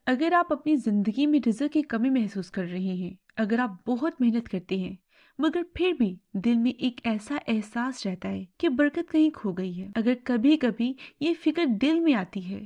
अगर आप अपनी जिंदगी में रिज़्क की कमी महसूस कर रहे हैं, अगर आप बहुत मेहनत करते हैं मगर फिर भी दिल में एक ऐसा एहसास रहता है कि बरकत कहीं खो गई है, अगर कभी कभी ये फिक्र दिल में आती है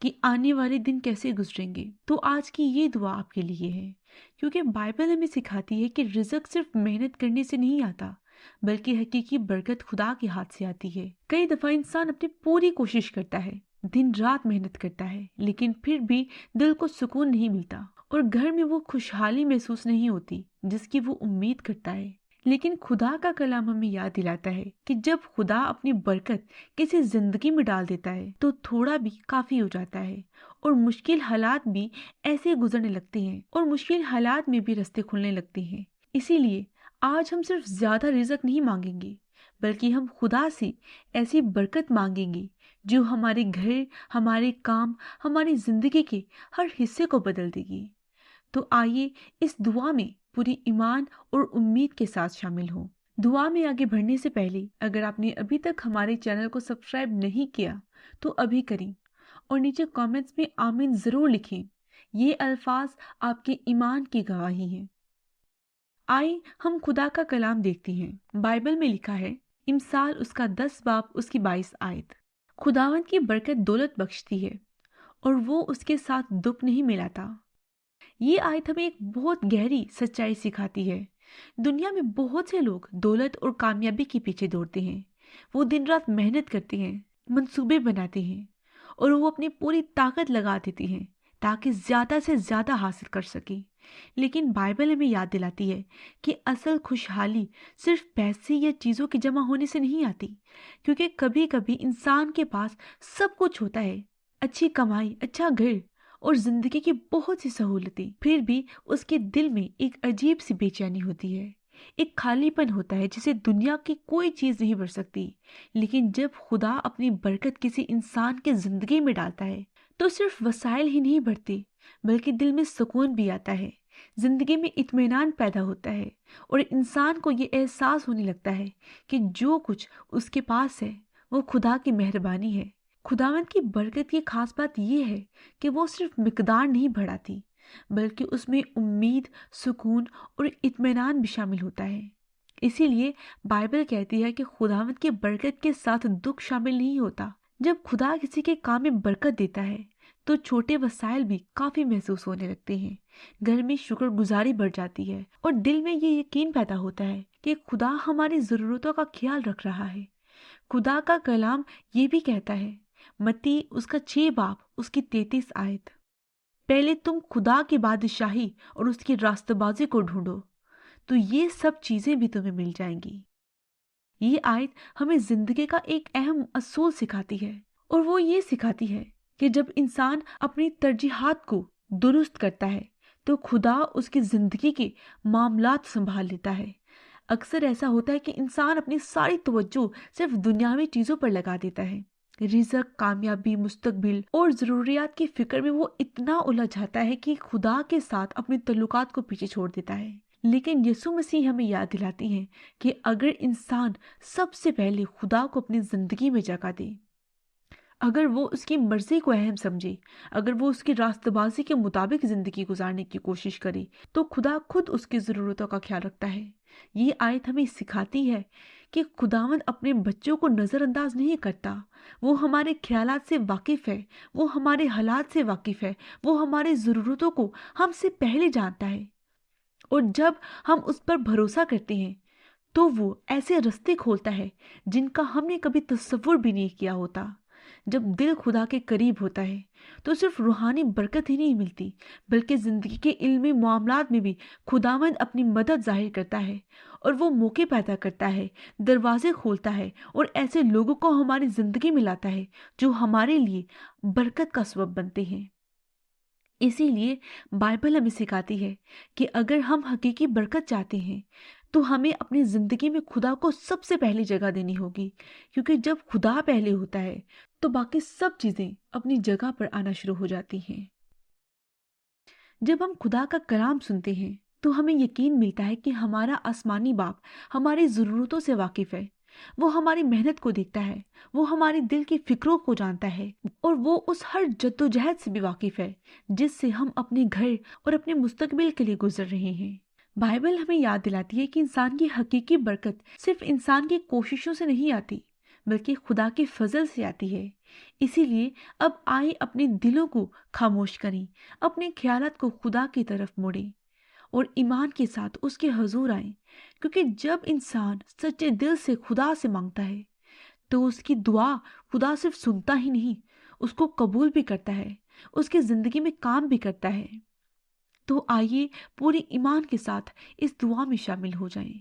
कि आने वाले दिन कैसे गुजरेंगे, तो आज की ये दुआ आपके लिए है। क्योंकि बाइबल हमें सिखाती है कि रिज़्क सिर्फ मेहनत करने से नहीं आता, बल्कि हकीकी बरकत खुदा के हाथ से आती है। कई दफा इंसान अपनी पूरी कोशिश करता है, दिन रात मेहनत करता है, लेकिन फिर भी दिल को सुकून नहीं मिलता और घर में वो खुशहाली महसूस नहीं होती जिसकी वो उम्मीद करता है। लेकिन खुदा का कलाम हमें याद दिलाता है कि जब खुदा अपनी बरकत किसी जिंदगी में डाल देता है तो थोड़ा भी काफी हो जाता है और मुश्किल हालात भी ऐसे गुजरने लगते हैं और मुश्किल हालात में भी रास्ते खुलने लगते हैं। इसीलिए आज हम सिर्फ ज्यादा रिज़्क नहीं मांगेंगे, बल्कि हम खुदा से ऐसी बरकत मांगेंगे जो हमारे घर, हमारे काम, हमारी जिंदगी के हर हिस्से को बदल देगी। तो आइए इस दुआ में पूरी ईमान और उम्मीद के साथ शामिल हों। दुआ में आगे बढ़ने से पहले अगर आपने अभी तक हमारे चैनल को सब्सक्राइब नहीं किया तो अभी करें और नीचे कमेंट्स में आमीन जरूर लिखें। ये अल्फाज आपके ईमान की गवाही हैं। आइए हम खुदा का कलाम देखते हैं। बाइबल में लिखा है, इमसाल उसका 10 बाब उसकी 22 आयत। खुदावंद की बरकत दौलत बख्शती है और वो उसके साथ दुख नहीं मिलाता। ये आयत हमें एक बहुत गहरी सच्चाई सिखाती है। दुनिया में बहुत से लोग दौलत और कामयाबी के पीछे दौड़ते हैं। वो दिन रात मेहनत करते हैं, मंसूबे बनाते हैं और वो अपनी पूरी ताकत लगा देते हैं ताकि ज्यादा से ज्यादा हासिल कर सके। लेकिन बाइबल हमें याद दिलाती है कि असल खुशहाली सिर्फ पैसे या चीजों के जमा होने से नहीं आती, क्योंकि कभी कभी इंसान के पास सब कुछ होता है, अच्छी कमाई, अच्छा घर और जिंदगी की बहुत सी सहूलतें, फिर भी उसके दिल में एक अजीब सी बेचैनी होती है। एक खालीपन होता है जिसे दुनिया की कोई चीज नहीं भर सकती। लेकिन जब खुदा अपनी बरकत किसी इंसान की जिंदगी में डालता है तो सिर्फ वसाइल ही नहीं बढ़ते, बल्कि दिल में सुकून भी आता है, जिंदगी में इत्मीनान पैदा होता है और इंसान को ये एहसास होने लगता है कि जो कुछ उसके पास है वो खुदा की मेहरबानी है। खुदावंद की बरकत की खास बात यह है कि वो सिर्फ मिकदार नहीं बढ़ाती, बल्कि उसमें उम्मीद, सुकून और इत्मीनान भी शामिल होता है। इसीलिए बाइबल कहती है कि खुदावंद की बरकत के साथ दुख शामिल नहीं होता। जब खुदा किसी के काम में बरकत देता है तो छोटे वसाइल भी काफी महसूस होने लगते हैं, घर में शुक्रगुजारी बढ़ जाती है और दिल में ये यकीन पैदा होता है कि खुदा हमारी जरूरतों का ख्याल रख रहा है। खुदा का कलाम ये भी कहता है, मत्ती उसका 6 बाब उसकी 33 आयत, पहले तुम खुदा की बादशाही और उसकी रास्तबाजी को ढूंढो तो ये सब चीजें भी तुम्हें मिल जाएंगी। ये आयत हमें जिंदगी का एक अहम असूल सिखाती है और वो ये सिखाती है कि जब इंसान अपनी तरजीहात को दुरुस्त करता है तो खुदा उसकी जिंदगी के मामलात संभाल लेता है। अक्सर ऐसा होता है कि इंसान अपनी सारी तवज्जो सिर्फ दुनियावी चीजों पर लगा देता है। रिज़्क, कामयाबी, मुस्तकबिल और जरूरियात की फिक्र में वो इतना उलझ जाता है कि खुदा के साथ अपने तल्लुकात को पीछे छोड़ देता है। लेकिन यीशु मसीह हमें याद दिलाती हैं कि अगर इंसान सबसे पहले खुदा को अपनी जिंदगी में जगह दे, अगर वो उसकी मर्जी को अहम समझे, अगर वो उसकी रास्तबाजी के मुताबिक जिंदगी गुजारने की कोशिश करे, तो खुदा खुद उसकी जरूरतों का ख्याल रखता है। ये आयत हमें सिखाती है कि खुदावंद अपने बच्चों को नजरअंदाज नहीं करता। वो हमारे ख्यालात से वाकिफ है, वो हमारे हालात से वाकिफ है, वो हमारी जरूरतों को हमसे पहले जानता है। और जब हम उस पर भरोसा करते हैं तो वो ऐसे रास्ते खोलता है जिनका हमने कभी तसव्वुर भी नहीं किया होता। जब दिल खुदा के करीब होता है तो सिर्फ रूहानी बरकत ही नहीं मिलती, बल्कि जिंदगी के इल्मी मामलात में भी खुदावंद अपनी मदद जाहिर करता है और वो मौके पैदा करता है, दरवाजे खोलता है और ऐसे लोगों को हमारी जिंदगी में लाता है जो हमारे लिए बरकत का सबब बनते हैं। इसीलिए बाइबल हमें सिखाती है कि अगर हम हकीकी बरकत चाहते हैं तो हमें अपनी जिंदगी में खुदा को सबसे पहली जगह देनी होगी, क्योंकि जब खुदा पहले होता है तो बाकी सब चीजें अपनी जगह पर आना शुरू हो जाती हैं। जब हम खुदा का कलाम सुनते हैं तो हमें यकीन मिलता है कि हमारा आसमानी बाप हमारी ज़रूरतों से वाकिफ़ है। وہ ہماری محنت کو دیکھتا ہے، وہ ہمارے دل کی فکروں کو جانتا ہے، اور وہ اس ہر جدوجہد سے بھی واقف ہے جس سے ہم اپنے گھر اور اپنے مستقبل کے لیے گزر رہے ہیں۔ بائبل ہمیں یاد دلاتی ہے کہ انسان کی حقیقی برکت صرف انسان کی کوششوں سے نہیں آتی بلکہ خدا کے فضل سے آتی ہے۔ اسی لیے اب آئیں اپنے دلوں کو خاموش کریں، اپنے خیالات کو خدا کی طرف موڑیں اور ایمان کے ساتھ اس کے حضور آئیں، کیونکہ جب انسان سچے دل سے خدا سے مانگتا ہے تو اس کی دعا خدا صرف سنتا ہی نہیں، اس کو قبول بھی کرتا ہے، اس کی زندگی میں کام بھی کرتا ہے۔ تو آئیے پوری ایمان کے ساتھ اس دعا میں شامل ہو جائیں،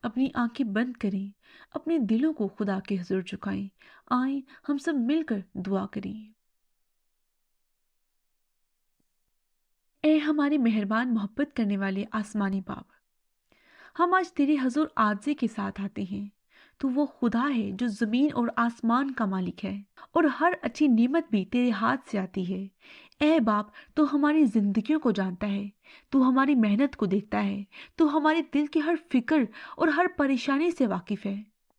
اپنی آنکھیں بند کریں، اپنے دلوں کو خدا کے حضور جھکائیں۔ آئیں ہم سب مل کر دعا کریں۔ اے ہمارے مہربان محبت کرنے والے آسمانی باپ، ہم آج تیرے حضور عاجزی کے ساتھ آتے ہیں۔ تو وہ خدا ہے جو زمین اور آسمان کا مالک ہے، اور ہر اچھی نعمت بھی تیرے ہاتھ سے آتی ہے۔ اے باپ، تو ہماری زندگیوں کو جانتا ہے، تو ہماری محنت کو دیکھتا ہے، تو ہمارے دل کی ہر فکر اور ہر پریشانی سے واقف ہے۔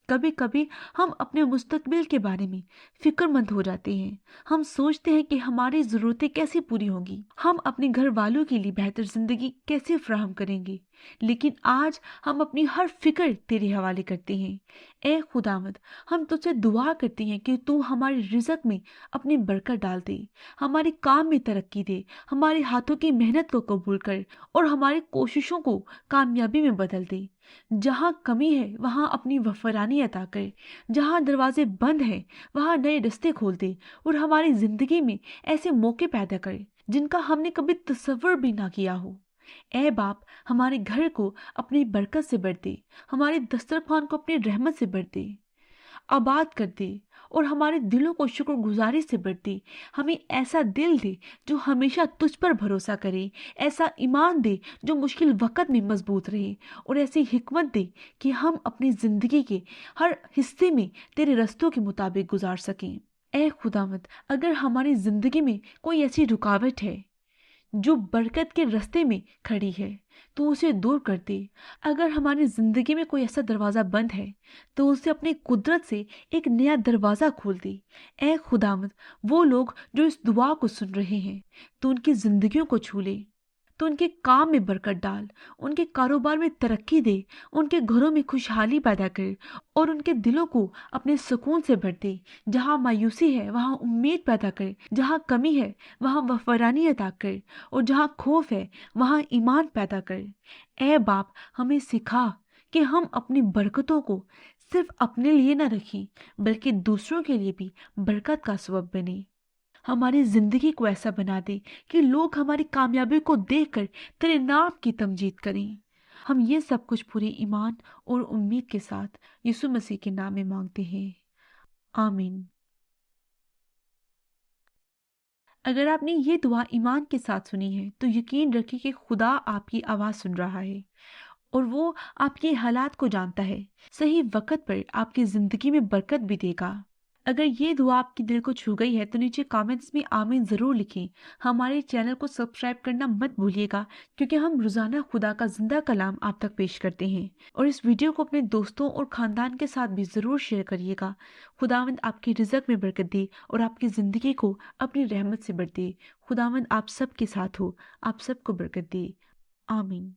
کبھی کبھی ہم اپنے مستقبل کے بارے میں فکر مند ہو جاتے ہیں۔ ہم سوچتے ہیں کہ ہماری ضرورتیں کیسے پوری ہوں گی، ہم اپنے گھر والوں کے لیے بہتر زندگی کیسے فراہم کریں گے۔ لیکن آج ہم اپنی ہر فکر تیرے حوالے کرتے ہیں۔ اے خداوند، ہم تجھ سے دعا کرتے ہیں کہ تو ہمارے رزق میں اپنی برکت ڈال دے، ہمارے کام میں ترقی دے، ہمارے ہاتھوں کی محنت کو قبول کر اور ہماری کوششوں کو کامیابی میں بدل دے۔ جہاں کمی ہے وہاں اپنی وفرانی عطا کر، جہاں دروازے بند ہیں وہاں نئے راستے کھول دے، اور ہماری زندگی میں ایسے موقع پیدا کر جن کا ہم نے کبھی تصور بھی نہ کیا ہو۔ اے باپ، ہمارے گھر کو اپنی برکت سے بھر دے، ہمارے دسترخوان کو اپنی رحمت سے بھر دے، آباد کر دے، اور ہمارے دلوں کو شکر گزاری سے بھر دے۔ ہمیں ایسا دل دے جو ہمیشہ تجھ پر بھروسہ کرے، ایسا ایمان دے جو مشکل وقت میں مضبوط رہے، اور ایسی حکمت دے کہ ہم اپنی زندگی کے ہر حصے میں تیرے رستوں کے مطابق گزار سکیں۔ اے خداوند، اگر ہماری زندگی میں کوئی ایسی رکاوٹ ہے جو برکت کے رستے میں کھڑی ہے تو اسے دور کر دے۔ اگر ہماری زندگی میں کوئی ایسا دروازہ بند ہے تو اسے اپنی قدرت سے ایک نیا دروازہ کھول دے۔ اے خداوند، وہ لوگ جو اس دعا کو سن رہے ہیں تو ان کی زندگیوں کو چھو لے، تو ان کے کام میں برکت ڈال، ان کے کاروبار میں ترقی دے، ان کے گھروں میں خوشحالی پیدا کر، اور ان کے دلوں کو اپنے سکون سے بھر دے۔ جہاں مایوسی ہے وہاں امید پیدا کر، جہاں کمی ہے وہاں وفرانی عطا کر، اور جہاں خوف ہے وہاں ایمان پیدا کر۔ اے باپ، ہمیں سکھا کہ ہم اپنی برکتوں کو صرف اپنے لیے نہ رکھیں بلکہ دوسروں کے لیے بھی برکت کا سبب بنے۔ ہماری زندگی کو ایسا بنا دے کہ لوگ ہماری کامیابی کو دیکھ کر تیرے نام کی تمجید کریں۔ ہم یہ سب کچھ پورے ایمان اور امید کے ساتھ یسوع مسیح کے نام میں مانگتے ہیں، آمین۔ اگر آپ نے یہ دعا ایمان کے ساتھ سنی ہے تو یقین رکھیں کہ خدا آپ کی آواز سن رہا ہے، اور وہ آپ کے حالات کو جانتا ہے، صحیح وقت پر آپ کی زندگی میں برکت بھی دے گا۔ اگر یہ دعا آپ کے دل کو چھو گئی ہے تو نیچے کامنٹس میں آمین ضرور لکھیں۔ ہمارے چینل کو سبسکرائب کرنا مت بھولیے گا، کیونکہ ہم روزانہ خدا کا زندہ کلام آپ تک پیش کرتے ہیں، اور اس ویڈیو کو اپنے دوستوں اور خاندان کے ساتھ بھی ضرور شیئر کریے گا۔ خداوند آپ کی رزق میں برکت دے اور آپ کی زندگی کو اپنی رحمت سے بھر دے۔ خداوند آپ سب کے ساتھ ہو، آپ سب کو برکت دے، آمین۔